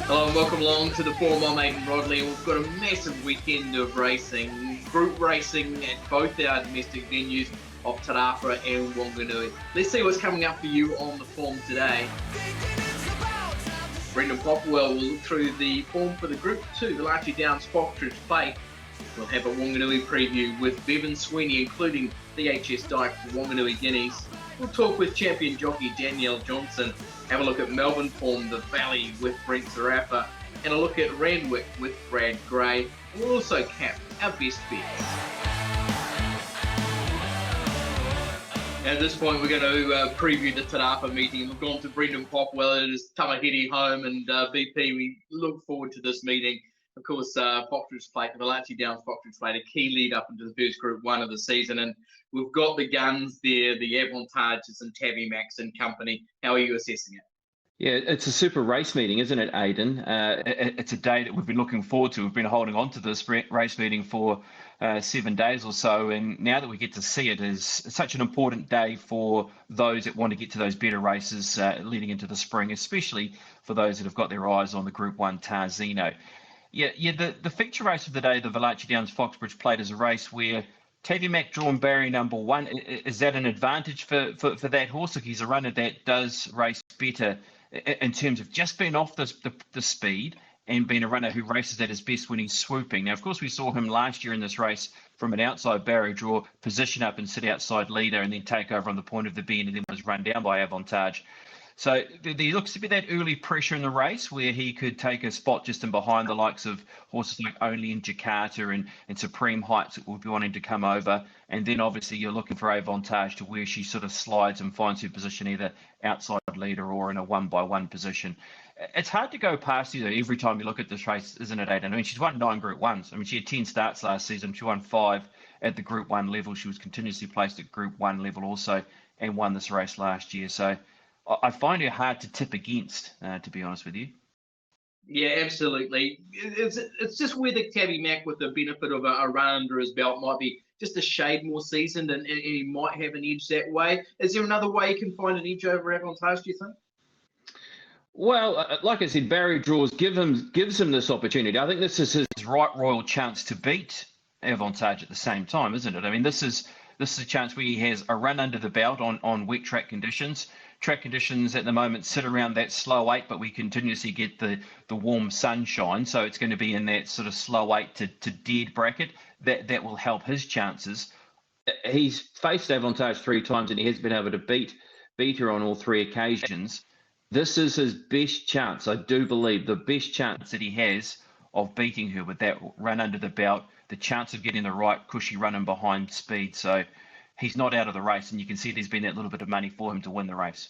Hello and welcome along to the Forum. I'm Aidan Rodley. We've got a massive weekend of racing, group racing at both our domestic venues of Tarapa and Wanganui. Let's see what's coming up for you on the form today. Brendan Popwell will look through the form for the Group 2, the Larchie Downs Foxbridge Plate. We'll have a Wanganui preview with Bevan Sweeney, including the HS Dyke Wanganui Guineas. We'll talk with champion jockey Danielle Johnson, have a look at Melbourne form, the Valley with Brent Tarapa, and a look at Randwick with Brad Gray. We'll also cap our best bets. At this point, we're going to preview the Tarapa meeting. We've gone to Brendan Popwell at his Tamahiri home, and BP, we look forward to this meeting. Of course, Foxbridge Plate, the Larchie Downs Foxbridge Plate, a key lead up into the first Group 1 of the season, and we've got the guns there, the Avantages and Tabby Max and company. How are you assessing it? Yeah, it's a super race meeting, isn't it, Aidan? It's a day that we've been looking forward to. We've been holding on to this race meeting for 7 days or so, and now that we get to see it, is such an important day for those that want to get to those better races leading into the spring, especially for those that have got their eyes on the Group 1 Tarzino. Yeah. The feature race of the day, the Larchie Downs Foxbridge Plate, is a race where Tabby Mac drawn barrier number 1. Is that an advantage for that horse? Look, he's a runner that does race better in terms of just being off the speed and being a runner who races at his best when he's swooping. Now, of course, we saw him last year in this race from an outside barrier draw, position up and sit outside leader and then take over on the point of the bend and then was run down by Avantage. So there looks to be that early pressure in the race where he could take a spot just in behind the likes of horses like Only in Jakarta and Supreme Heights that will be wanting to come over. And then obviously you're looking for Avantage to where she sort of slides and finds her position either outside leader or in a 1-by-1 position. It's hard to go past either every time you look at this race, isn't it, Aidan? I mean, she's won 9 Group 1s. I mean, she had 10 starts last season. She won 5 at the Group 1 level. She was continuously placed at Group 1 level also and won this race last year. So I find her hard to tip against, to be honest with you. Yeah, absolutely. It's just whether Tabby Mac, with the benefit of a run under his belt, might be just a shade more seasoned and he might have an edge that way. Is there another way he can find an edge over Avantage, do you think? Well, like I said, barrier draws gives him this opportunity. I think this is his right royal chance to beat Avantage at the same time, isn't it? I mean, this is a chance where he has a run under the belt on wet track conditions. Track conditions at the moment sit around that slow 8, but we continuously get the warm sunshine, so it's going to be in that sort of slow 8 to dead bracket. That will help his chances. He's faced Avantage 3 times and he has been able to beat her on all 3 occasions. This is his best chance, I do believe, the best chance that he has of beating her with that run under the belt, the chance of getting the right cushy run in behind speed. So he's not out of the race, and you can see there's been that little bit of money for him to win the race.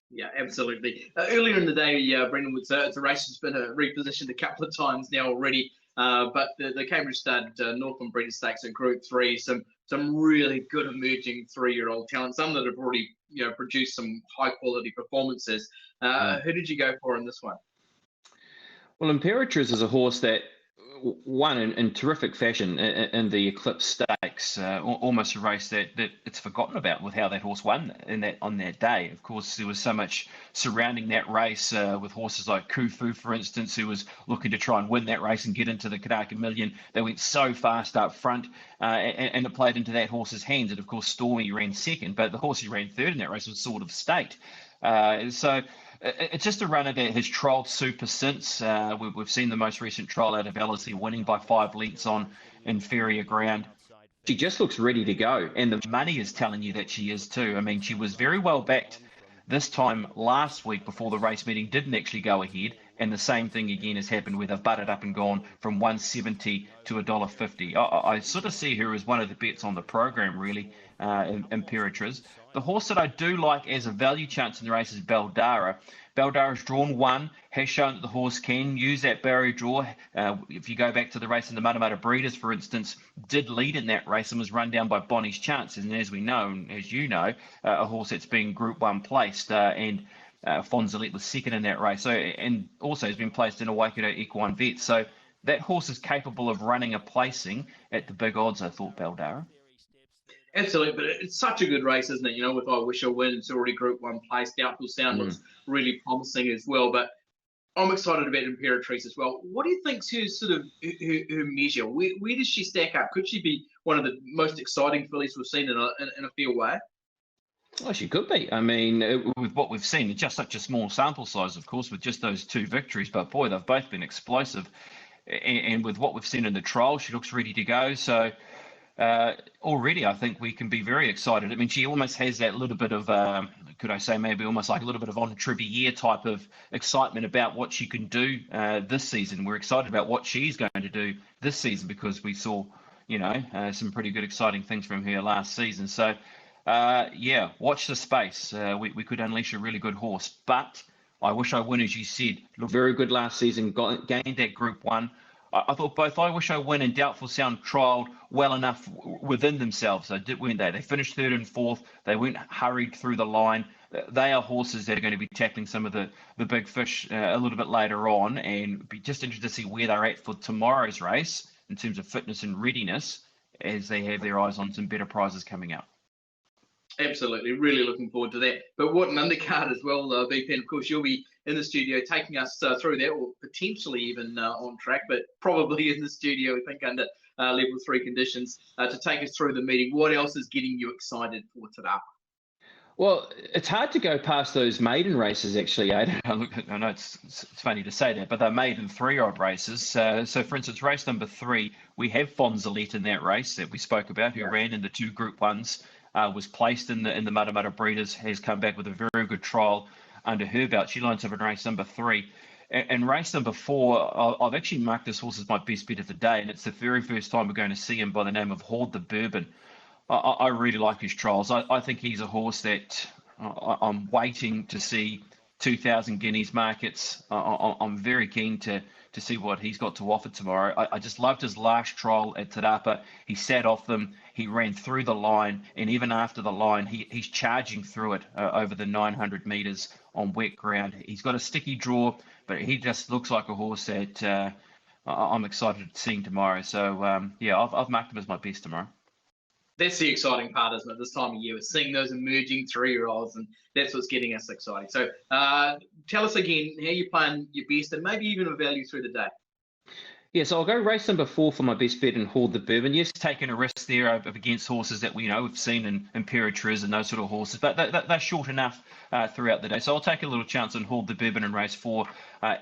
Yeah, absolutely. Earlier in the day, Brendan would say it's a race that's been repositioned a couple of times now already, but the Cambridge Stud Northland Breeders' Stakes in Group 3, some really good emerging 3-year-old talent, some that have already produced some high-quality performances. Who did you go for in this one? Well, Imperatriz is a horse that won in terrific fashion in the Eclipse Stakes, almost a race that it's forgotten about with how that horse won on that day. Of course, there was so much surrounding that race with horses like Kufu, for instance, who was looking to try and win that race and get into the Karaka Million. They went so fast up front, and it played into that horse's hands. And of course, Stormy ran second, but the horse who ran third in that race was Sword of State. So it's just a runner that has trolled super since. We've seen the most recent trial out of LSE winning by 5 lengths on inferior ground. She just looks ready to go, and the money is telling you that she is too. I mean, she was very well backed this time last week before the race meeting didn't actually go ahead, and the same thing again has happened where they've butted up and gone from $1.70 to $1.50. I sort of see her as one of the bets on the program, really, Imperatriz. The horse that I do like as a value chance in the race is Baldara. Baldara's drawn 1, has shown that the horse can use that barrier draw. If you go back to the race in the Matamata Breeders, for instance, did lead in that race and was run down by Bonnie's Chances. And as we know, and as you know, a horse that's been Group 1 placed, and Fonzalet was second in that race. So, and also has been placed in a Waikato Equine Vet. So that horse is capable of running a placing at the big odds, I thought, Baldara. Absolutely, but it's such a good race, isn't it? With I Wish I Win, it's already Group 1 placed. Doubtful Sound looks really promising as well. But I'm excited about Imperatrice as well. What do you think's her sort of her measure? Where does she stack up? Could she be one of the most exciting fillies we've seen in a fair way? Well, she could be. I mean, with what we've seen, it's just such a small sample size, of course, with just those 2 victories. But boy, they've both been explosive. And with what we've seen in the trial, she looks ready to go. So already, I think we can be very excited. I mean, she almost has that little bit of, could I say, maybe almost like a little bit of on Trivier type of excitement about what she can do this season. We're excited about what she's going to do this season because we saw, some pretty good, exciting things from her last season. So, yeah, watch the space. We could unleash a really good horse, but I wish I win, as you said. Looked very good last season, gained that Group 1. I thought both I Wish I Win and Doubtful Sound trialled well enough within themselves, weren't they? They finished third and fourth. They weren't hurried through the line. They are horses that are going to be tackling some of the big fish a little bit later on, and be just interested to see where they're at for tomorrow's race in terms of fitness and readiness as they have their eyes on some better prizes coming up. Absolutely, really looking forward to that. But what an undercard as well, BP. And of course, you'll be in the studio taking us through that, or potentially even on track, but probably in the studio, I think, under level 3 conditions to take us through the meeting. What else is getting you excited for Tarapa? Well, it's hard to go past those maiden races, actually, Aidan. I know it's funny to say that, but they're maiden 3-year-old races. So, for instance, race number 3, we have Fonzalette in that race that we spoke about, who ran in the 2 Group 1s, was placed in the Mudda Breeders, has come back with a very good trial under her belt. She lines up in race number 3. And race number 4, I've actually marked this horse as my best bet of the day, and it's the very first time we're going to see him by the name of Hoard the Bourbon. I really like his trials. I think he's a horse that I'm waiting to see 2,000 guineas markets. I'm very keen to see what he's got to offer tomorrow. I just loved his last trial at Tarapa. He sat off them, he ran through the line, and even after the line, he's charging through it over the 900 metres on wet ground. He's got a sticky draw, but he just looks like a horse that I'm excited to see tomorrow. So, yeah, I've marked him as my best tomorrow. That's the exciting part, isn't it? This time of year, we're seeing those emerging 3-year-olds, and that's what's getting us excited. So tell us again how you're playing your best and maybe even a value through the day. Yeah, so I'll go race number 4 for my best bet and Hoard the Bourbon. Yes, taking a risk there up against horses that we've seen in Imperatrice and those sort of horses, but they're short enough throughout the day. So I'll take a little chance on Hoard the Bourbon in race 4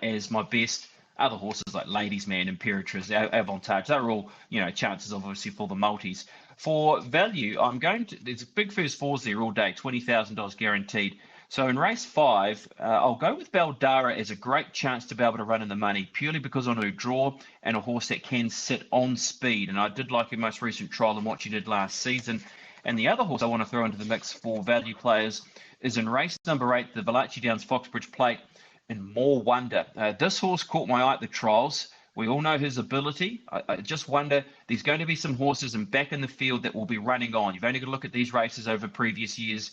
as my best. Other horses like Ladies Man, Imperatrice, Avantage, they're all, chances obviously for the multis. For value, there's big first fours there all day, $20,000 guaranteed. So in race 5, I'll go with Baldara as a great chance to be able to run in the money, purely because on her draw and a horse that can sit on speed. And I did like her most recent trial and what she did last season. And the other horse I want to throw into the mix for value players is in race number 8, the Valachi Downs Foxbridge Plate, and More Wonder. This horse caught my eye at the trials. We all know his ability. I just wonder, there's going to be some horses back in the field that will be running on. You've only got to look at these races over previous years.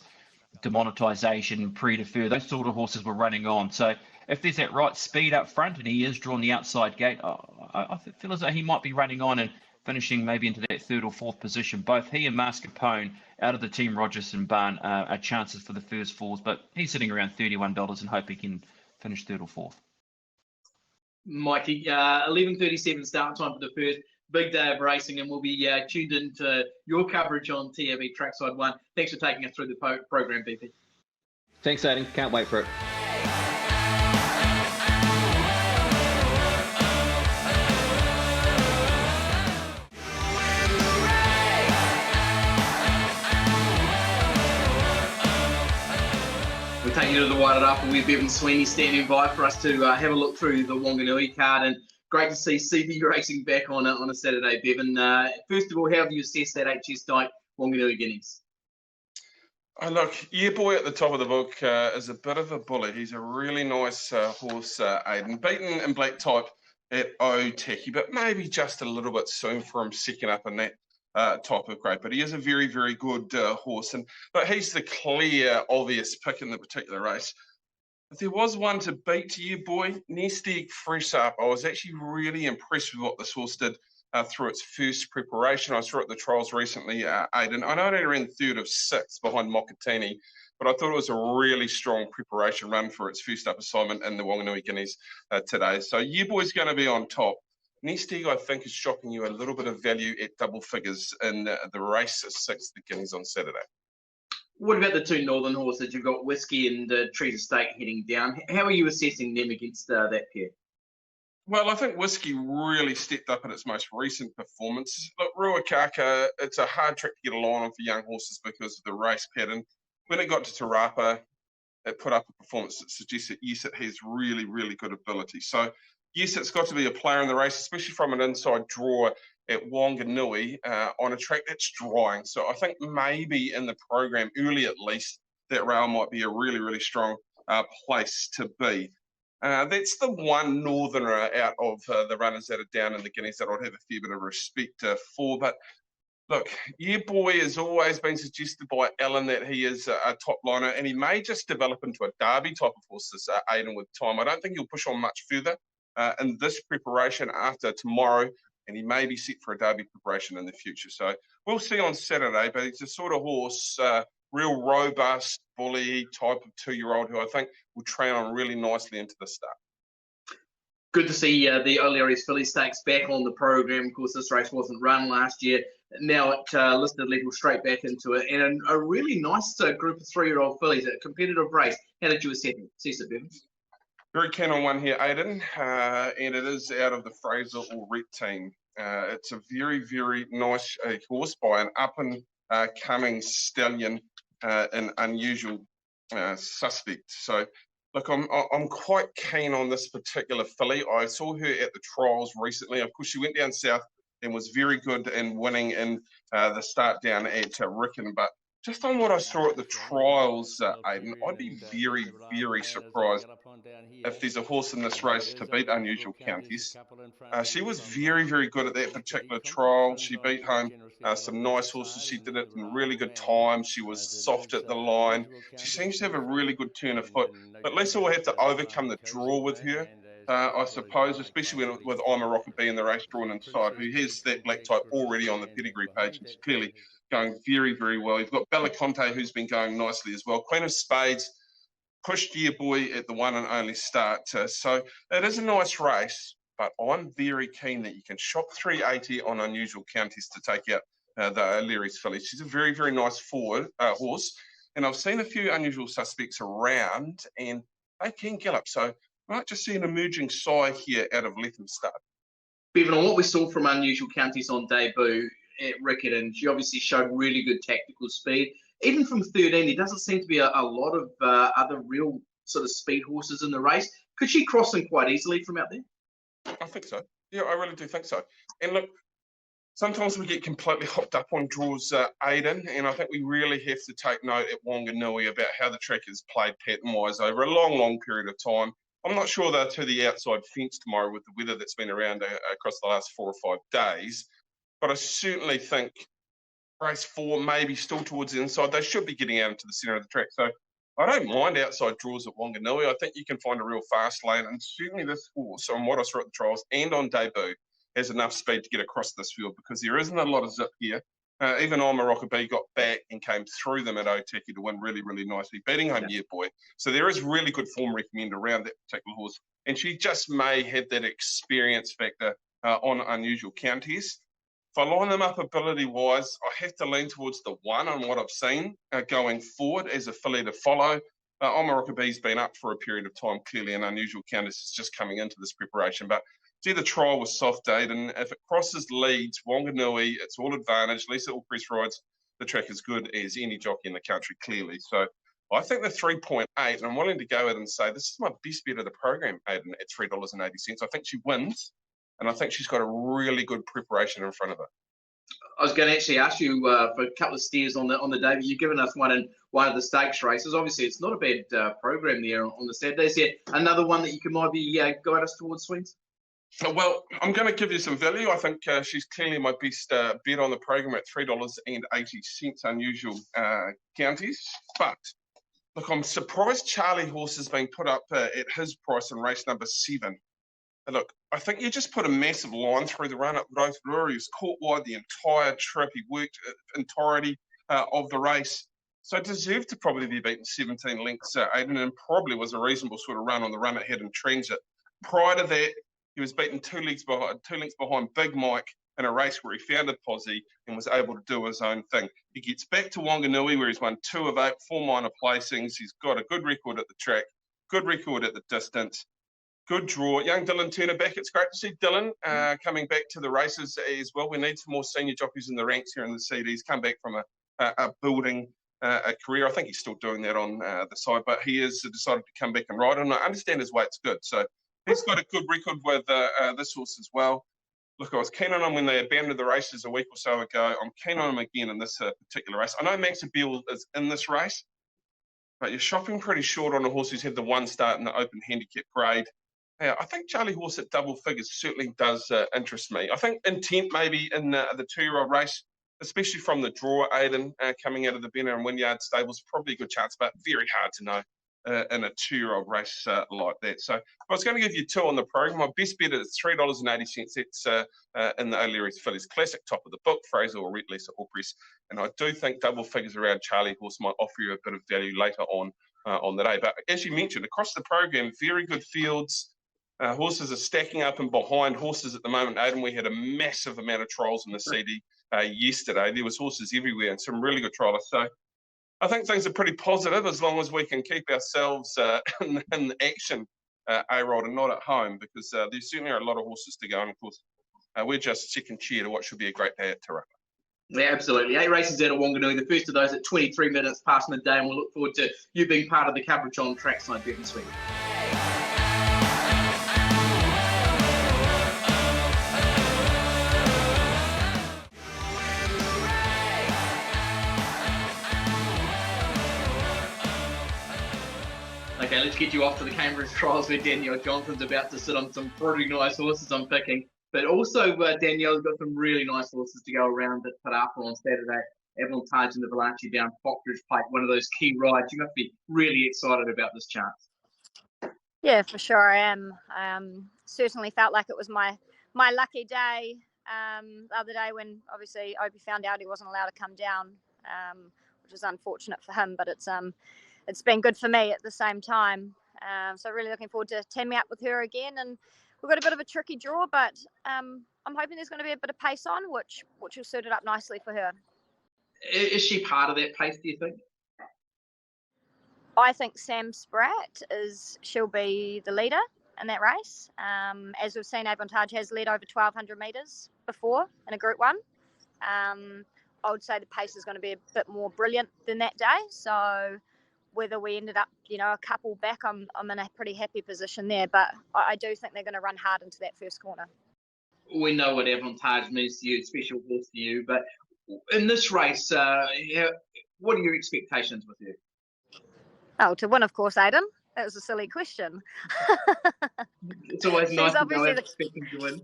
Demonetisation, pre-defer, those sort of horses were running on. So if there's that right speed up front and he is drawing the outside gate, I feel as though he might be running on and finishing maybe into that 3rd or 4th position. Both he and Mascarpone out of the Team Rogerson barn are chances for the first fours, but he's sitting around $31 and hope he can finish 3rd or 4th. Mikey, 11:37 start time for the first. Big day of racing, and we'll be tuned into your coverage on TAB Trackside 1. Thanks for taking us through the program, BP. Thanks, Aidan. Can't wait for it. We'll take you to the Wairarapa where Bevan Sweeney standing by for us to have a look through the Wanganui card, and great to see CB racing back on a Saturday, Bevan. First of all, how have you assessed that HS Dyke Wanganui Guineas? Oh, look, Year Boy at the top of the book is a bit of a bully. He's a really nice horse, Aidan. Beaten in black type at Otaki, but maybe just a little bit soon for him second up in that type of grade. But he is a very, very good horse. But he's the clear, obvious pick in the particular race. If there was one to beat to Year Boy, Nest Egg Fresh Up. I was actually really impressed with what this horse did through its first preparation. I saw it at the trials recently, Aidan. I know it ran 3rd of 6 behind Mokatini, but I thought it was a really strong preparation run for its first up assignment in the Wanganui Guineas today. So Year Boy's going to be on top. Nest Egg, I think, is shocking you a little bit of value at double figures in the race at 6 the Guineas on Saturday. What about the two northern horses? You've got Whiskey and Treasure State heading down. How are you assessing them against that pair? Well, I think Whiskey really stepped up in its most recent performance. Look, Ruakaka, it's a hard track to get along on for young horses because of the race pattern. When it got to Tarapa, it put up a performance that suggests that, yes, it has really, really good ability. So, yes, it's got to be a player in the race, especially from an inside draw at Wanganui on a track that's drying. So I think maybe in the program, early at least, that rail might be a really, really strong place to be. That's the one northerner out of the runners that are down in the Guineas that I'd have a fair bit of respect for. But look, Year Boy has always been suggested by Alan that he is a top liner, and he may just develop into a derby type of horse this Aidan with time. I don't think he'll push on much further in this preparation after tomorrow, and he may be set for a derby preparation in the future. So we'll see on Saturday, but he's a sort of horse, real robust, bully type of 2-year-old who I think will train on really nicely into the start. Good to see the O'Leary's Filly Stakes back on the program. Of course, this race wasn't run last year. Now it listed level straight back into it, and a really nice group of 3-year-old fillies, a competitive race. How did you assess it, Bevan? Very keen on one here, Aidan, and it is out of the Fraser or Red team. It's a very, very nice horse by an up-and-coming stallion, an unusual suspect. So, look, I'm quite keen on this particular filly. I saw her at the trials recently. Of course, she went down south and was very good in winning in the start down at Ricken, but just on what I saw at the trials, Aidan, I'd be very, very surprised if there's a horse in this race to beat Unusual Counties. She was very, very good at that particular trial. She beat home some nice horses. She did it in really good time. She was soft at the line. She seems to have a really good turn of foot. But Lisa will have to overcome the draw with her, I suppose, especially with I'm a Rocket Bee in the race drawn inside, who has that black type already on the pedigree page. It's clearly going very, very well. You've got Belaconte, who's been going nicely as well. Queen of Spades pushed Year Boy at the one and only start. So it is a nice race, but I'm very keen that you can shop 380 on Unusual Counties to take out the O'Leary's filly. She's a very, very nice horse. And I've seen a few unusual suspects around, and they can gallop. So I might just see an emerging side here out of Lethamstad. Bevan, on what we saw from Unusual Counties on debut at Riccarton, she obviously showed really good tactical speed. Even from 13, there doesn't seem to be a lot of other real sort of speed horses in the race. Could she cross them quite easily from out there? I think so. Yeah, I really do think so. And look, sometimes we get completely hopped up on draws, Aidan, and I think we really have to take note at Wanganui about how the track is played pattern-wise over a long, long period of time. I'm not sure they're to the outside fence tomorrow with the weather that's been around across the last 4 or 5 days, but I certainly think race 4 maybe still towards the inside. They should be getting out into the centre of the track. So I don't mind outside draws at Wanganui. I think you can find a real fast lane, and certainly this horse, on what I saw at the trials and on debut, has enough speed to get across this field because there isn't a lot of zip here. Even I'm a Rocket Bee got back and came through them at Otaki to win really, really nicely, beating home Year Boy. So there is really good form recommended around that particular horse. And she just may have that experience factor on Unusual Counties. If I line them up ability-wise, I have to lean towards the one on what I've seen going forward as a filly to follow. I'm a Rocket Bee's been up for a period of time, clearly, and Unusual Counties is just coming into this preparation. But see, the trial was soft, and if it crosses leads, Wanganui, it's all advantage. Lisa all press rides, the track is good as any jockey in the country, clearly. So I think the 3.8, and I'm willing to go out and say this is my best bet of the program, Aidan, at $3.80. I think she wins, and I think she's got a really good preparation in front of her. I was going to actually ask you for a couple of steers on the day, but you've given us one in one of the stakes races. Obviously, it's not a bad program there on the Saturdays. Here, another one that you can maybe guide us towards, Swings? Well, I'm going to give you some value. I think she's clearly my best bet on the program at $3.80, Unusual Counties. But look, I'm surprised Charlie Horse has been put up at his price in race number 7. Look, I think you just put a massive line through the run-up. Roseblur, he was caught wide the entire trip. He worked entirety of the race. So deserved to probably be beaten 17 lengths, Aidan, and probably was a reasonable sort of run on the run ahead in transit. Prior to that, he was beaten 2 lengths behind Big Mike in a race where he founded Posse and was able to do his own thing. He gets back to Wanganui where he's won 2 of 8, 4 minor placings. He's got a good record at the track, good record at the distance, good draw. Young Dylan Turner back. It's great to see Dylan coming back to the races as well. We need some more senior jockeys in the ranks here in the CDs. Come back from a building a career. I think he's still doing that on the side, but he has decided to come back and ride. And I understand his weight's good. So he's got a good record with this horse as well. Look, I was keen on him when they abandoned the races a week or so ago. I'm keen on him again in this particular race. I know Max Abel is in this race, but you're shopping pretty short on a horse who's had the 1 start in the open handicap grade. Yeah, I think Charlie Horse at double figures certainly does interest me. I think intent maybe in the 2-year-old race, especially from the draw, Aidan, coming out of the Benner and Wynyard stables, probably a good chance, but very hard to know in a 2-year-old race like that. So I was going to give you 2 on the program. My best bet is $3.80. That's in the O'Leary's Fillies Classic, top of the book, Fraser or Red Lisa or Press. And I do think double figures around Charlie Horse might offer you a bit of value later on the day. But as you mentioned, across the program, very good fields. Horses are stacking up and behind horses at the moment, Aidan. We had a massive amount of trials in the CD yesterday. There was horses everywhere and some really good trialists. So I think things are pretty positive as long as we can keep ourselves in action, A-Rod, and not at home, because there's certainly a lot of horses to go. And, of course, we're just second chair to what should be a great day at Tarapa. Yeah, absolutely. 8 races out of Wanganui. The first of those at 23 minutes past midday, and we'll look forward to you being part of the coverage on trackside, Bevan Sweeney. Okay, let's get you off to the Cambridge Trials where Danielle Johnson's about to sit on some pretty nice horses I'm picking. But also, Danielle's got some really nice horses to go around at Tarapa on Saturday. Avantage in the Valachi down Fockridge Plate, one of those key rides. You must be really excited about this chance. Yeah, for sure I am. Certainly felt like it was my lucky day the other day when obviously Opie found out he wasn't allowed to come down, which is unfortunate for him, but it's been good for me at the same time. So really looking forward to teaming up with her again. And we've got a bit of a tricky draw, but I'm hoping there's going to be a bit of pace on, which will suit it up nicely for her. Is she part of that pace, do you think? I think Sam Spratt she'll be the leader in that race. As we've seen, Avantage has led over 1,200 metres before in a Group 1. I would say the pace is going to be a bit more brilliant than that day. So whether we ended up, a couple back, I'm in a pretty happy position there. But I do think they're going to run hard into that first corner. We know what Avantage means to you, special horse to you. But in this race, what are your expectations with you? Oh, to win, of course, Aidan. That was a silly question. It's always nice to go out expecting to win.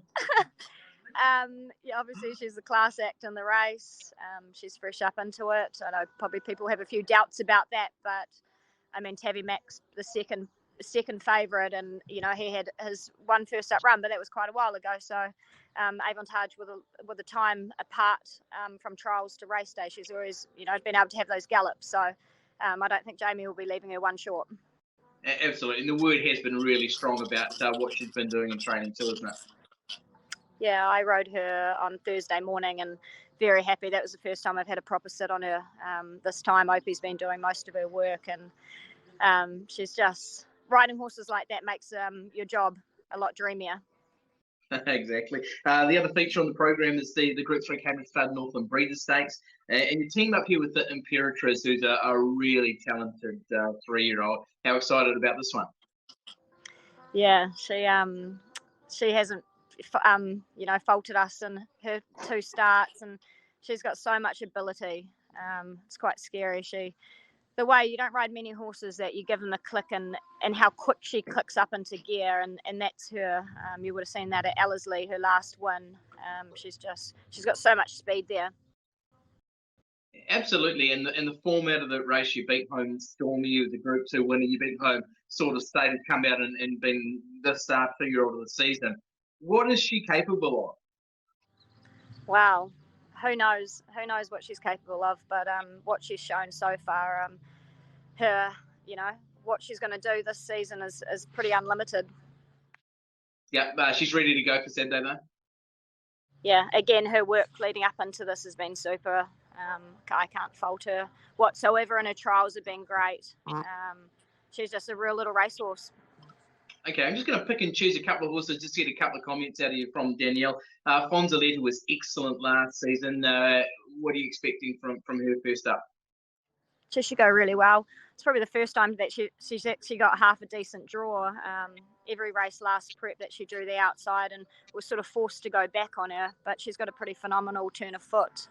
Obviously she's the class act in the race. She's fresh up into it. I know probably people have a few doubts about that, but I mean, Tavi Max, the second favourite, and he had his one first up run, but that was quite a while ago. So Avantage with a time apart from trials to race day, she's always been able to have those gallops. So I don't think Jamie will be leaving her one short. Absolutely, and the word has been really strong about what she's been doing in training too, isn't it? Yeah, I rode her on Thursday morning and very happy. That was the first time I've had a proper sit on her. This time Opie's been doing most of her work, and she's just riding horses like that makes your job a lot dreamier. Exactly. The other feature on the program is the Group 3 Cambridge Stud Northland Breeders' Stakes. And you team up here with the Imperatriz, who's a really talented 3-year-old. How excited about this one? Yeah, she hasn't faulted us in her 2 starts, and she's got so much ability. It's quite scary. The way you don't ride many horses that you give them a click and how quick she clicks up into gear, and that's her. You would have seen that at Ellerslie, her last win. She's got so much speed there. Absolutely, and the format of the race, you beat home Stormy, you was a Group 2 winner, you beat home Sort of State, had come out and been the star 2-year-old of the season. What is she capable of? Wow, who knows what she's capable of, but what she's shown so far, her, what she's going to do this season is pretty unlimited. Yeah, she's ready to go for Saturday though. Yeah, again, her work leading up into this has been super. I can't fault her whatsoever, and her trials have been great. She's just a real little racehorse. Okay, I'm just going to pick and choose a couple of horses, just get a couple of comments out of you from Danielle. Fonzaletta was excellent last season. What are you expecting from her first up? She should go really well. It's probably the first time that she's actually got half a decent draw. Every race last prep that she drew the outside and was sort of forced to go back on her, but she's got a pretty phenomenal turn of foot.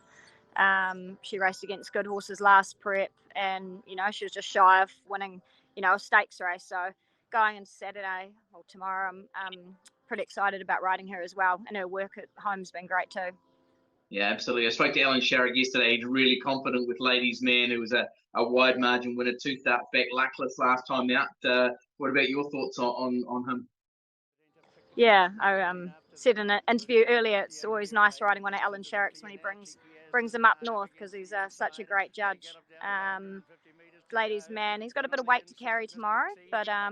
She raced against good horses last prep, and she was just shy of winning a stakes race. So going into Saturday or tomorrow, I'm pretty excited about riding her as well, and her work at home's been great too. Yeah, absolutely. I spoke to Alan Sharrock yesterday. He's really confident with Ladies Man, who was a wide margin winner, 2 starts back, luckless last time out. What about your thoughts on him? Yeah, I said in an interview earlier, it's always nice riding one of Alan Sharrock's when he brings them up north, because he's such a great judge. Ladies Man, he's got a bit of weight to carry tomorrow, but I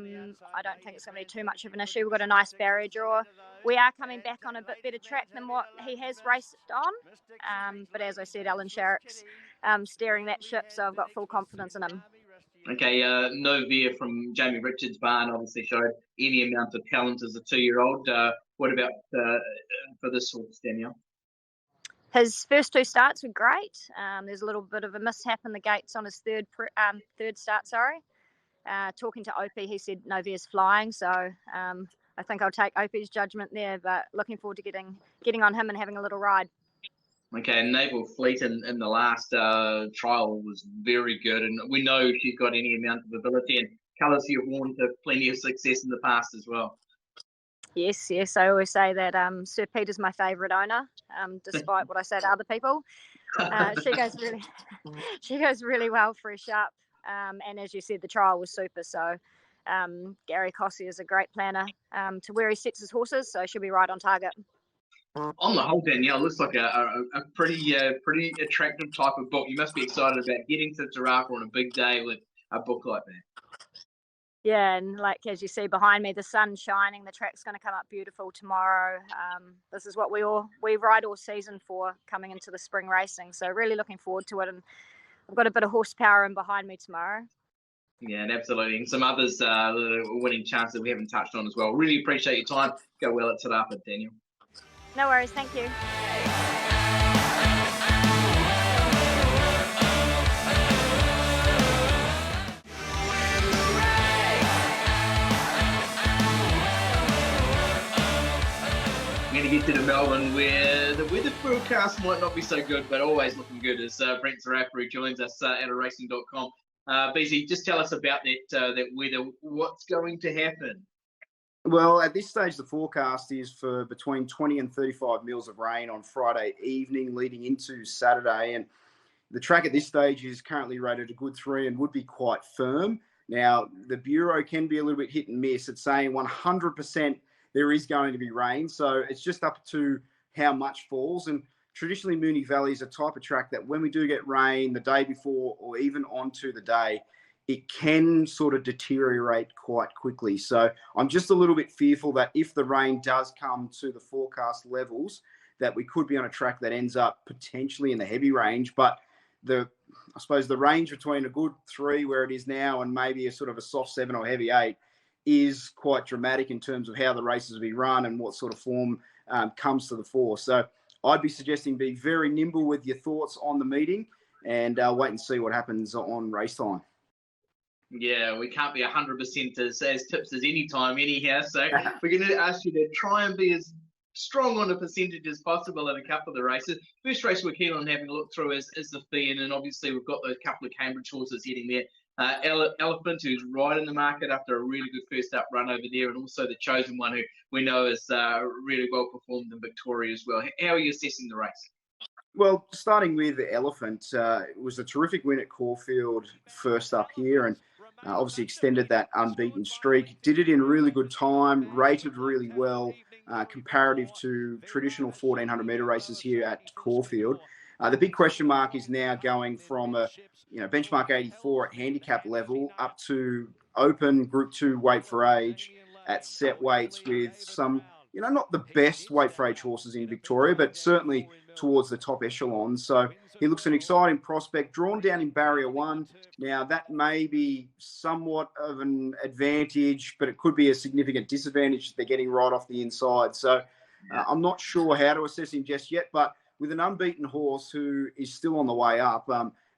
don't think it's going to be too much of an issue. We've got a nice barrier draw. We are coming back on a bit better track than what he has raced on, but as I said, Alan Sharrock's steering that ship, so I've got full confidence in him. Okay, No Veer from Jamie Richards' barn obviously showed any amount of talent as a 2-year-old. What about for this horse, Danielle? His first 2 starts were great. There's a little bit of a mishap in the gates on his third start. Talking to Opie, he said No Veer's flying, so I think I'll take Opie's judgment there. But looking forward to getting on him and having a little ride. Okay, Naval Fleet in the last trial was very good, and we know she's got any amount of ability, and colours you've worn to plenty of success in the past as well. Yes. I always say that Sir Peter's my favourite owner, despite what I say to other people. She goes really well fresh up, and as you said, the trial was super. So Gary Cossey is a great planner to where he sets his horses, so she'll be right on target. On the whole, Danielle, looks like a pretty attractive type of book. You must be excited about getting to Tarapa on a big day with a book like that. Yeah, and like as you see behind me, the sun's shining. The track's going to come up beautiful tomorrow. This is what we ride all season for, coming into the spring racing. So really looking forward to it, and I've got a bit of horsepower in behind me tomorrow. Yeah, and absolutely. And some others winning chances that we haven't touched on as well. Really appreciate your time. Go well at Tarapa, Danielle. No worries. Thank you. I'm going to get to Melbourne, where the weather forecast might not be so good, but always looking good, as Brent Tarapa, who joins us at racing.com. BZ, just tell us about that weather. What's going to happen? Well, at this stage, the forecast is for between 20 and 35 mils of rain on Friday evening leading into Saturday. And the track at this stage is currently rated a good 3 and would be quite firm. Now, the Bureau can be a little bit hit and miss. It's saying 100% there is going to be rain. So it's just up to how much falls. And traditionally, Moonee Valley is a type of track that when we do get rain the day before or even onto the day, it can sort of deteriorate quite quickly. So I'm just a little bit fearful that if the rain does come to the forecast levels, that we could be on a track that ends up potentially in the heavy range. But I suppose the range between a good 3 where it is now and maybe a sort of a soft 7 or heavy 8 is quite dramatic in terms of how the races will be run and what sort of form comes to the fore. So I'd be suggesting be very nimble with your thoughts on the meeting and wait and see what happens on race time. Yeah, we can't be 100% as tips as any time anyhow. So we're going to ask you to try and be as strong on a percentage as possible in a couple of the races. First race we're keen on having a look through is the Fee, and obviously we've got those couple of Cambridge horses heading there. Elephant, who's right in the market after a really good first up run over there, and also the Chosen One, who we know is really well performed in Victoria as well. How are you assessing the race? Well, starting with the Elephant, it was a terrific win at Caulfield first up here, and obviously extended that unbeaten streak. Did it in really good time, rated really well, comparative to traditional 1400 metre races here at Caulfield. The big question mark is now going from a benchmark 84 at handicap level up to open Group 2 weight for age at set weights with some, not the best weight for age horses in Victoria, but certainly towards the top echelon. So he looks an exciting prospect, drawn down in barrier 1. Now, that may be somewhat of an advantage, but it could be a significant disadvantage if they're getting right off the inside. So I'm not sure how to assess him just yet, but with an unbeaten horse who is still on the way up,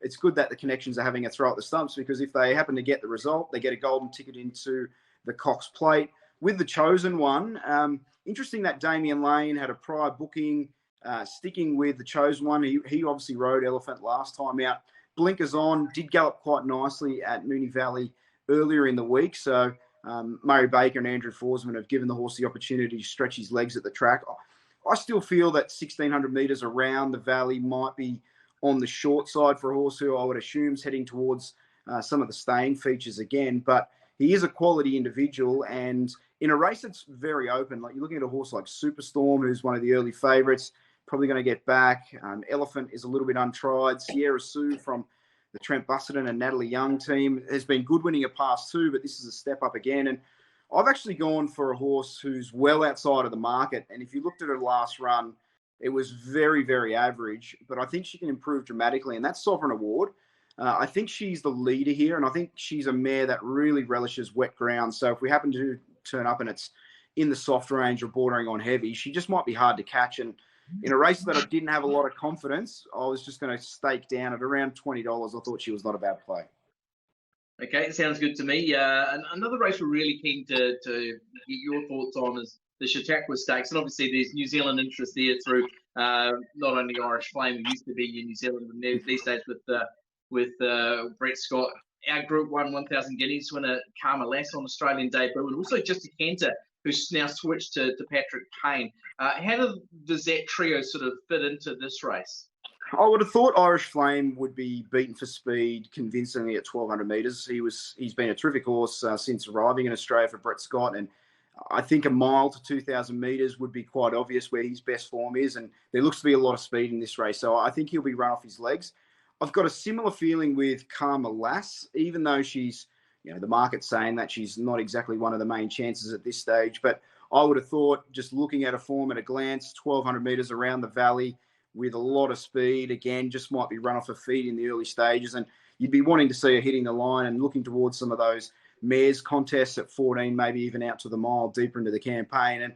it's good that the connections are having a throw at the stumps, because if they happen to get the result, they get a golden ticket into the Cox Plate. With the Chosen One, interesting that Damien Lane had a prior booking sticking with the Chosen One. He obviously rode Elephant last time out. Blinkers on, did gallop quite nicely at Moonee Valley earlier in the week. So Murray Baker and Andrew Forsman have given the horse the opportunity to stretch his legs at the track. I still feel that 1,600 metres around the valley might be on the short side for a horse who I would assume is heading towards some of the staying features again. But he is a quality individual, and in a race that's very open, like you're looking at a horse like Superstorm, who's one of the early favourites, probably going to get back. Elephant is a little bit untried. Sierra Sue from the Trent Busserton and Natalie Young team has been good winning a past 2, but this is a step up again. And I've actually gone for a horse who's well outside of the market. And if you looked at her last run, it was very, very average, but I think she can improve dramatically, and that's Sovereign Award. I think she's the leader here, and I think she's a mare that really relishes wet ground. So if we happen to turn up and it's in the soft range or bordering on heavy, she just might be hard to catch. And in a race that I didn't have a lot of confidence, I was just going to stake down at around $20. I thought she was not a bad play. Okay, sounds good to me. Another race we're really keen to get your thoughts on is the Chautauqua Stakes, and obviously there's New Zealand interest there through not only Irish Flame, who used to be in New Zealand, but these days with Brett Scott, our Group 1 1,000 guineas winner Karma Lass on Australian debut, and also Just a Canter, who's now switched to Patrick Kane. How does that trio sort of fit into this race? I would have thought Irish Flame would be beaten for speed convincingly at 1,200 metres. He's been a terrific horse since arriving in Australia for Brett Scott, and I think a mile to 2,000 metres would be quite obvious where his best form is, and there looks to be a lot of speed in this race, so I think he'll be run off his legs. I've got a similar feeling with Karma Lass, even though she's, the market's saying that she's not exactly one of the main chances at this stage, but I would have thought, just looking at her form at a glance, 1,200 metres around the valley with a lot of speed, again, just might be run off her feet in the early stages, and you'd be wanting to see her hitting the line and looking towards some of those mares contests at 14, maybe even out to the mile deeper into the campaign.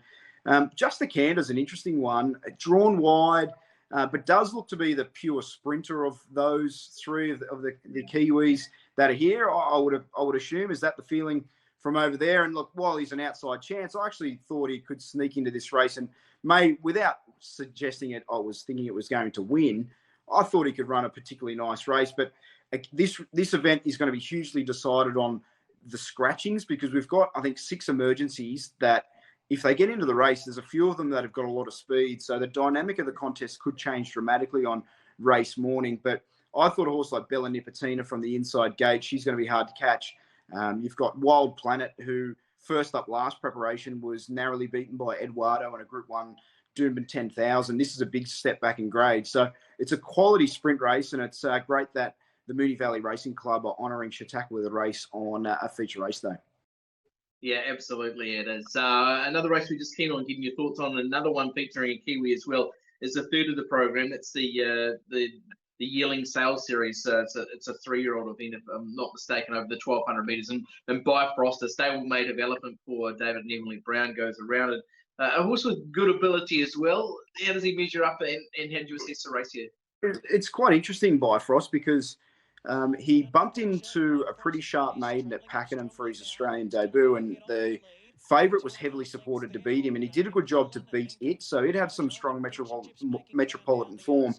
And Just the Canter's an interesting one, drawn wide, but does look to be the pure sprinter of those three of the Kiwis that are here. I would assume. Is that the feeling from over there? And look, while he's an outside chance, I actually thought he could sneak into this race and without suggesting it, I was thinking it was going to win. I thought he could run a particularly nice race, but this event is going to be hugely decided on the scratchings, because we've got, I think, 6 emergencies that if they get into the race, there's a few of them that have got a lot of speed. So the dynamic of the contest could change dramatically on race morning. But I thought a horse like Bella Nipotina from the inside gate, she's going to be hard to catch. You've got Wild Planet, who first up last preparation was narrowly beaten by Eduardo in a Group 1 Doomben 10,000. This is a big step back in grade. So it's a quality sprint race, and it's great that the Moonee Valley Racing Club are honouring Chautauqua with a race on a feature race day. Yeah, absolutely it is. Another race we're just keen on getting your thoughts on, another one featuring a Kiwi as well, is the third of the program. It's the Yearling Sales Series. It's a 3-year-old event, if I'm not mistaken, over the 1,200 metres. And Bifrost, a stablemate of Elephant for David and Emily Brown, goes around it. A horse with good ability as well. How does he measure up, and how do you assess the race here? It's quite interesting, Bifrost, because he bumped into a pretty sharp maiden at Pakenham for his Australian debut, and the favourite was heavily supported to beat him, and he did a good job to beat it, so he'd have some strong metropolitan form.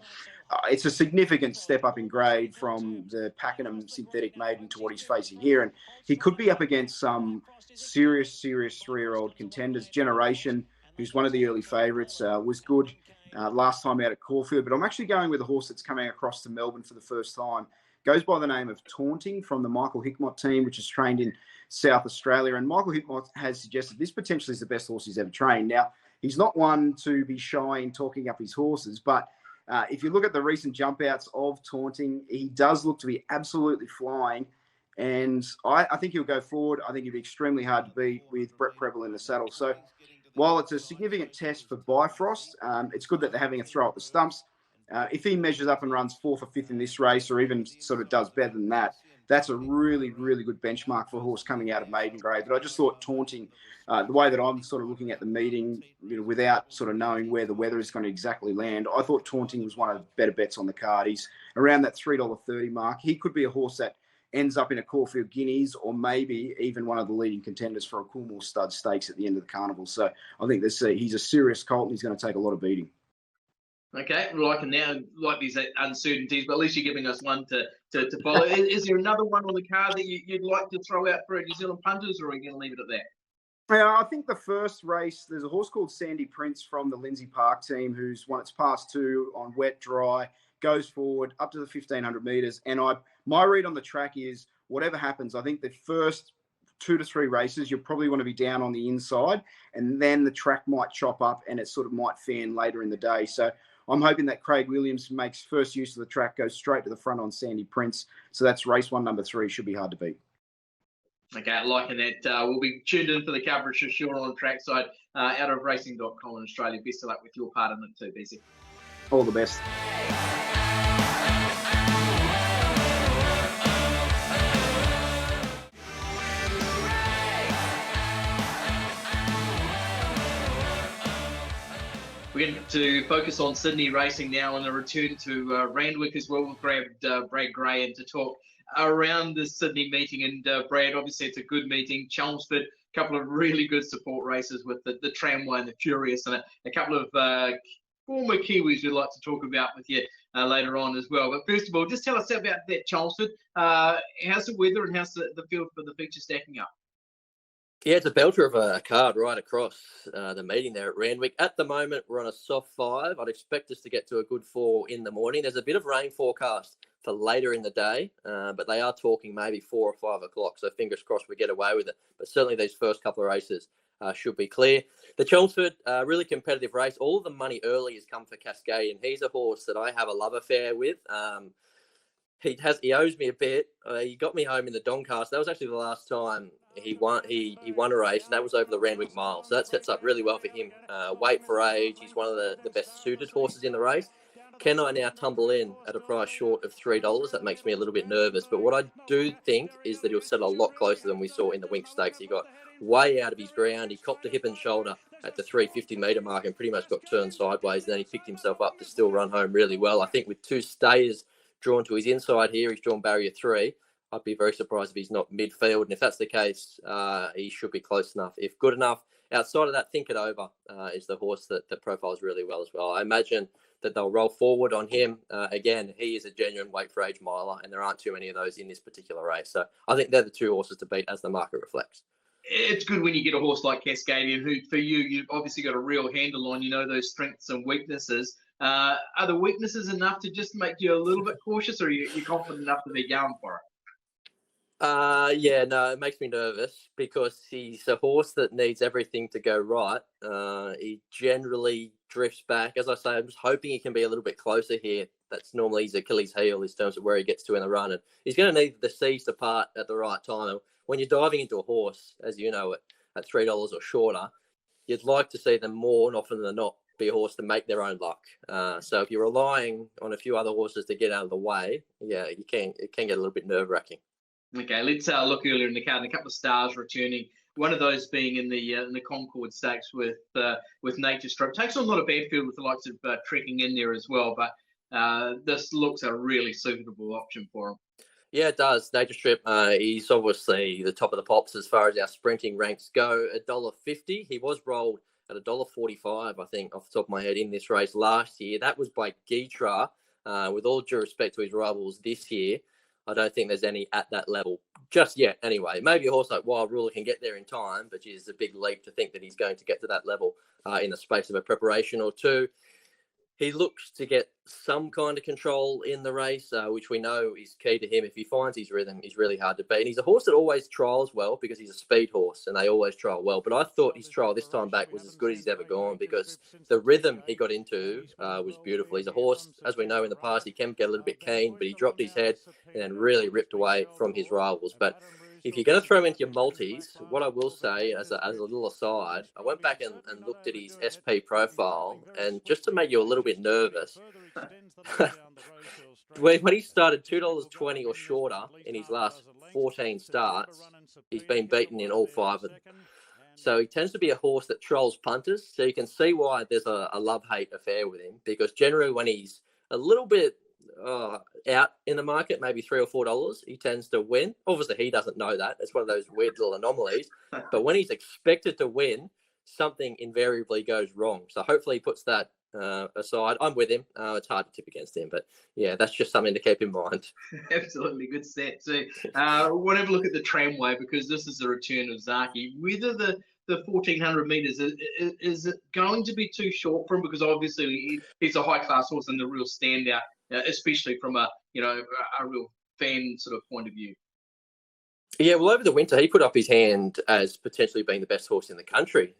It's a significant step up in grade from the Pakenham synthetic maiden to what he's facing here, and he could be up against some serious 3-year-old contenders. Generation, who's one of the early favourites, was good last time out at Caulfield, but I'm actually going with a horse that's coming across to Melbourne for the first time. Goes by the name of Taunting from the Michael Hickmott team, which is trained in South Australia. And Michael Hickmott has suggested this potentially is the best horse he's ever trained. Now, he's not one to be shy in talking up his horses, but If you look at the recent jump outs of Taunting, he does look to be absolutely flying. And I think he'll go forward. I think he'll be extremely hard to beat with Brett Preble in the saddle. So while it's a significant test for Bifrost, it's good that they're having a throw at the stumps. If he measures up and runs 4th or 5th in this race, or even sort of does better than that, that's a really, really good benchmark for a horse coming out of maiden grade. But I just thought Taunting, the way that I'm sort of looking at the meeting, without sort of knowing where the weather is going to exactly land, I thought Taunting was one of the better bets on the card. He's around that $3.30 mark. He could be a horse that ends up in a Caulfield Guineas, or maybe even one of the leading contenders for a Coolmore Stud Stakes at the end of the carnival. So I think he's a serious colt, and he's going to take a lot of beating. Okay, like these uncertainties, but at least you're giving us one to follow. Is there another one on the card that you'd like to throw out for New Zealand punters, or are you going to leave it at that? I think the first race, there's a horse called Sandy Prince from the Lindsay Park team who's won its past 2 on wet, dry, goes forward up to the 1,500 metres. And my read on the track is whatever happens, I think the first 2 to 3 races, you'll probably want to be down on the inside, and then the track might chop up and it sort of might fan later in the day. So I'm hoping that Craig Williams makes first use of the track, goes straight to the front on Sandy Prince. So that's race 1, number 3, should be hard to beat. Okay, liking that. We'll be tuned in for the coverage for sure on trackside out of racing.com in Australia. Best of luck with your part in it too, Bessie. All the best. We're going to focus on Sydney racing now and a return to Randwick as well. We've grabbed Brad Gray in to talk around the Sydney meeting. And Brad, obviously it's a good meeting. Chelmsford, a couple of really good support races with the Tramway and the Curious, and a couple of former Kiwis we'd like to talk about with you later on as well. But first of all, just tell us about that Chelmsford. How's the weather and how's the field for the feature stacking up? Yeah, it's a belter of a card right across the meeting there at Randwick. At the moment, we're on a soft 5. I'd expect us to get to a good 4 in the morning. There's a bit of rain forecast for later in the day, but they are talking maybe 4 or 5 o'clock, so fingers crossed we get away with it. But certainly these first couple of races should be clear. The Chelmsford, really competitive race. All the money early has come for Cascade, and he's a horse that I have a love affair with. He owes me a bit. He got me home in the Doncaster. That was actually the last time he won a race, and that was over the Randwick Mile. So that sets up really well for him. Weight for age, he's one of the best suited horses in the race. Can I now tumble in at a price short of $3? That makes me a little bit nervous. But what I do think is that he'll settle a lot closer than we saw in the Wink Stakes. He got way out of his ground. He copped a hip and shoulder at the 350 metre mark and pretty much got turned sideways. And then he picked himself up to still run home really well. I think with 2 stayers drawn to his inside here, he's drawn barrier 3. I'd be very surprised if he's not midfield. And if that's the case, he should be close enough. If good enough, outside of that, Think It Over is the horse that profiles really well as well. I imagine that they'll roll forward on him. Again, he is a genuine weight for age miler, and there aren't too many of those in this particular race. So I think they're the 2 horses to beat as the market reflects. It's good when you get a horse like Cascadian, who for you've obviously got a real handle on, those strengths and weaknesses. Are the weaknesses enough to just make you a little bit cautious, or are you confident enough to be going for it? Yeah, no, it makes me nervous because he's a horse that needs everything to go right. He generally drifts back. As I say, I'm just hoping he can be a little bit closer here. That's normally his Achilles heel in terms of where he gets to in the run. And he's going to need the seas to part at the right time. And when you're diving into a horse, as you know, at $3 or shorter, you'd like to see them more and often than not be a horse to make their own luck. So if you're relying on a few other horses to get out of the way, yeah, it can get a little bit nerve-wracking. Okay, let's look earlier in the card. A couple of stars returning. One of those being in the Concord Stakes with Nature Strip. Takes on a lot of bad field with the likes of Trekking in there as well, but this looks a really suitable option for him. Yeah, it does. Nature Strip, he's obviously the top of the pops as far as our sprinting ranks go. $1.50. He was rolled at $1.45, I think, off the top of my head in this race last year. That was by Gytra. With all due respect to his rivals this year, I don't think there's any at that level just yet. Anyway, maybe a horse like Wild Ruler can get there in time, but it's a big leap to think that he's going to get to that level in the space of a preparation or 2. He looks to get some kind of control in the race, which we know is key to him. If he finds his rhythm, he's really hard to beat. And he's a horse that always trials well because he's a speed horse and they always trial well. But I thought his trial this time back was as good as he's ever gone because the rhythm he got into was beautiful. He's a horse, as we know in the past, he can get a little bit keen, but he dropped his head and then really ripped away from his rivals. But if you're going to throw him into your multis, what I will say as a little aside, I went back and looked at his SP profile, and just to make you a little bit nervous, when he started $2.20 or shorter in his last 14 starts, he's been beaten in all 5 of them. So he tends to be a horse that trolls punters. So you can see why there's a love-hate affair with him, because generally when he's a little bit out in the market, maybe $3 or $4, he tends to win. Obviously, he doesn't know that. It's one of those weird little anomalies. But when he's expected to win, something invariably goes wrong. So hopefully he puts that aside. I'm with him. It's hard to tip against him, but yeah, that's just something to keep in mind. Absolutely, good set too. We'll have a look at the tramway because this is the return of Zaki. Whether the 1400 meters is it going to be too short for him, because obviously he's a high class horse and the real standout, especially from a real fan sort of point of view. Yeah, well, over the winter, he put up his hand as potentially being the best horse in the country,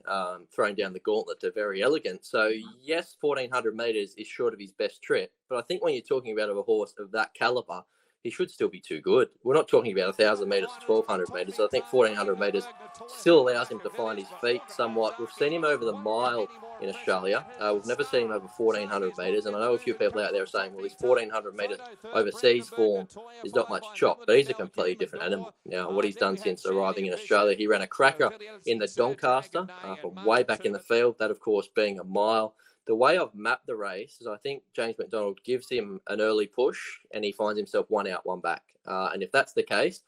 throwing down the gauntlet to Very Elegant. So, yes, 1400 metres is short of his best trip. But I think when you're talking about a horse of that calibre, he should still be too good. We're not talking about 1,000 metres to 1,200 metres. So I think 1,400 metres still allows him to find his feet somewhat. We've seen him over the mile in Australia. We've never seen him over 1,400 metres. And I know a few people out there are saying, well, his 1,400 metre overseas form is not much chop. But he's a completely different animal. Now, what he's done since arriving in Australia, he ran a cracker in the Doncaster from way back in the field. That, of course, being a mile. The way I've mapped the race is I think James McDonald gives him an early push and he finds himself 1 out, 1 back. And if that's the case,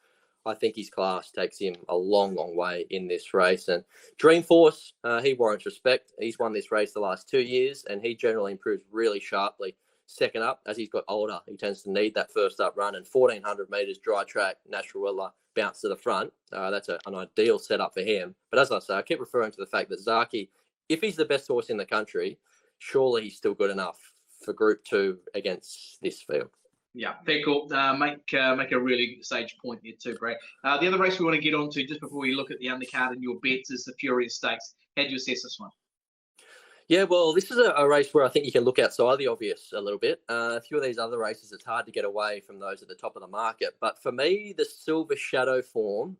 I think his class takes him a long, long way in this race. And Dreamforce, he warrants respect. He's won this race the last 2 years and he generally improves really sharply. Second up, as he's got older, he tends to need that first up run. And 1,400 metres dry track, natural weather, bounce to the front. That's an ideal setup for him. But as I say, I keep referring to the fact that Zaki, if he's the best horse in the country, surely he's still good enough for Group 2 against this field. Yeah, very cool. Make a really sage point there too, Brad. The other race we want to get on to just before we look at the undercard and your bets is the Furious Stakes. How do you assess this one? Yeah, well, this is a race where I think you can look outside the obvious a little bit. A few of these other races, it's hard to get away from those at the top of the market. But for me, the Silver Shadow form,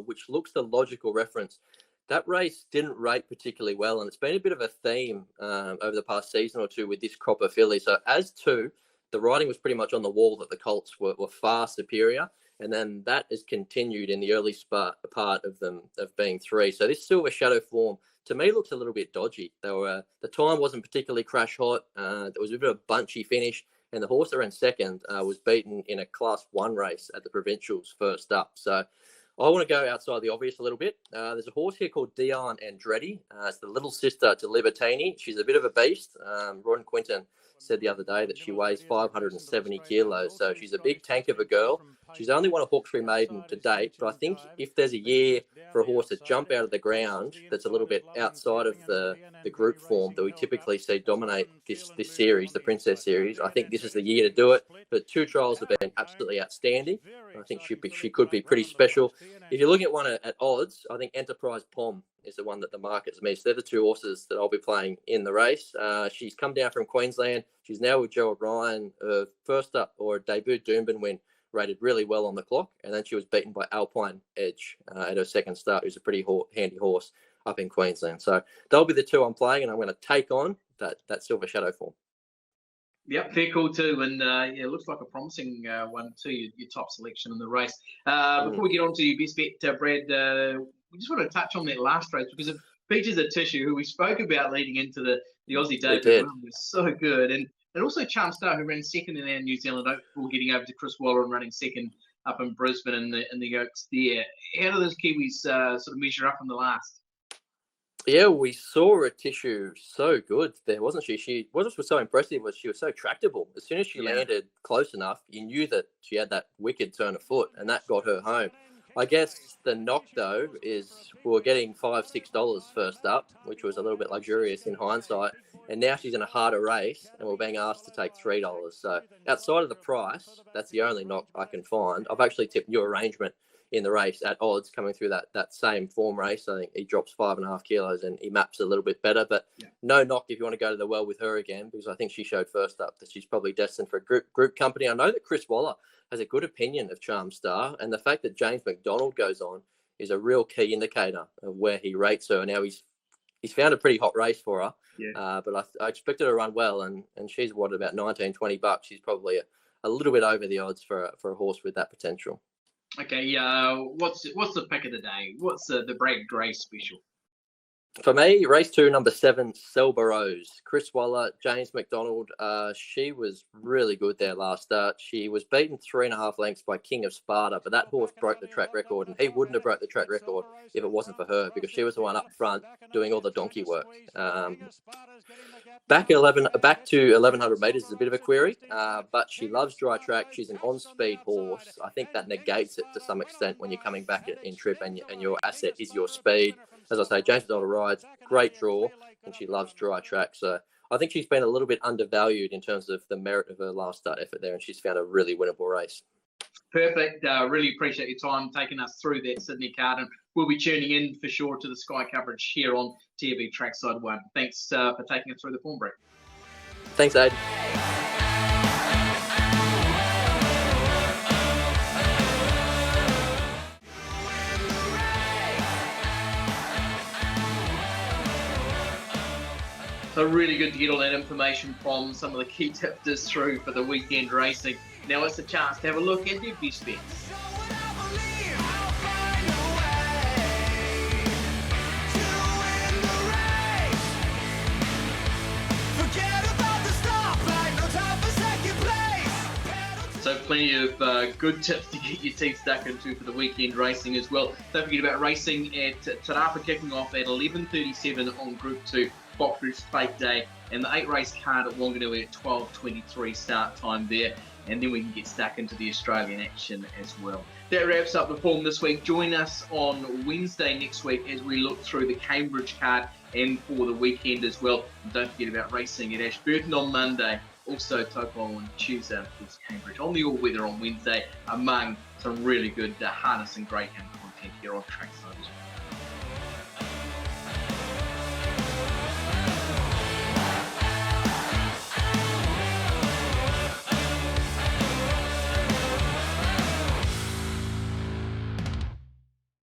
which looks the logical reference, that race didn't rate particularly well, and it's been a bit of a theme over the past season or two with this crop of fillies. So as two, the writing was pretty much on the wall that the Colts were far superior, and then that has continued in the early part of them of being 3. So this Silver Shadow form, to me, looks a little bit dodgy. The time wasn't particularly crash hot. There was a bit of a bunchy finish, and the horse that ran second was beaten in a Class 1 race at the Provincials first up. So I want to go outside the obvious a little bit. There's a horse here called Dion Andretti. It's the little sister to Libertini. She's a bit of a beast. Ron Quinton said the other day that she weighs 570 kilos. So she's a big tank of a girl. She's only won a Hawkesbury Maiden to date. But I think if there's a year for a horse to jump out of the ground that's a little bit outside of the group form that we typically see dominate this series, the Princess Series, I think this is the year to do it. But 2 trials have been absolutely outstanding. I think she could be pretty special. If you're looking at one at odds, I think Enterprise Pom is the one that the market's missed. They're the 2 horses that I'll be playing in the race. She's come down from Queensland. She's now with Joe O'Brien. First up, or debut Doomben win, rated really well on the clock. And then she was beaten by Alpine Edge at her second start, who's a pretty handy horse up in Queensland. So they'll be the 2 I'm playing, and I'm going to take on that Silver Shadow form. Yep, fair call too, and it looks like a promising one too. Your top selection in the race. Before we get on to your best bet, Brad, we just want to touch on that last race because it features a tissue who we spoke about leading into the Aussie debut. Was so good, and also Charm Star, who ran second in our New Zealand Oaks before getting over to Chris Waller and running second up in Brisbane in the Oaks there. How do those Kiwis sort of measure up in the last? Yeah, we saw a tissue so good there, wasn't she? What was so impressive was she was so tractable. As soon as she landed close enough, you knew that she had that wicked turn of foot, and that got her home. I guess the knock, though, is we were getting $5-6 first up, which was a little bit luxurious in hindsight. And now she's in a harder race, and we're being asked to take $3. So outside of the price, that's the only knock I can find. I've actually tipped New Arrangement in the race at odds coming through that same form race. I think he drops 5.5 kilos and he maps a little bit better. But no knock if you want to go to the well with her again, because I think she showed first up that she's probably destined for a group company. I know that Chris Waller has a good opinion of Charm Star, and the fact that James McDonald goes on is a real key indicator of where he rates her. Now he's found a pretty hot race for her, but I expected her to run well, and she's about $19-20. She's probably a little bit over the odds for a horse with that potential. Okay, what's the pick of the day? What's the Brad Gray special? For me, race 2, number 7, Selba Rose. Chris Waller, James McDonald. She was really good there last start. She was beaten 3.5 lengths by King of Sparta, but that horse broke the track record, and he wouldn't have broke the track record if it wasn't for her, because she was the one up front doing all the donkey work. Back to 1,100 metres is a bit of a query, but she loves dry track. She's an on-speed horse. I think that negates it to some extent when you're coming back in trip and your asset is your speed. As I say, James McDonald rides, great draw, and she loves dry track. So I think she's been a little bit undervalued in terms of the merit of her last start effort there, and she's found a really winnable race. Perfect. Really appreciate your time taking us through that Sydney card, and we'll be tuning in for sure to the Sky coverage here on TV Trackside 1. Thanks for taking us through the form break. Thanks, Aid. So really good to get all that information from some of the key tipsters through for the weekend racing. Now it's a chance to have a look at their best bets. So plenty of good tips to get your teeth stuck into for the weekend racing as well. Don't forget about racing at Tarapa, kicking off at 11:37 on Group 2. Boxbridge Fake Day, and the 8-race card at Wanganui at 12:23 start time there, and then we can get stuck into the Australian action as well. That wraps up the form this week. Join us on Wednesday next week as we look through the Cambridge card and for the weekend as well. And don't forget about racing at Ashburton on Monday, also Taupo on Tuesday, of course Cambridge on the all-weather on Wednesday, among some really good harness and greyhound content here on Trackside as well.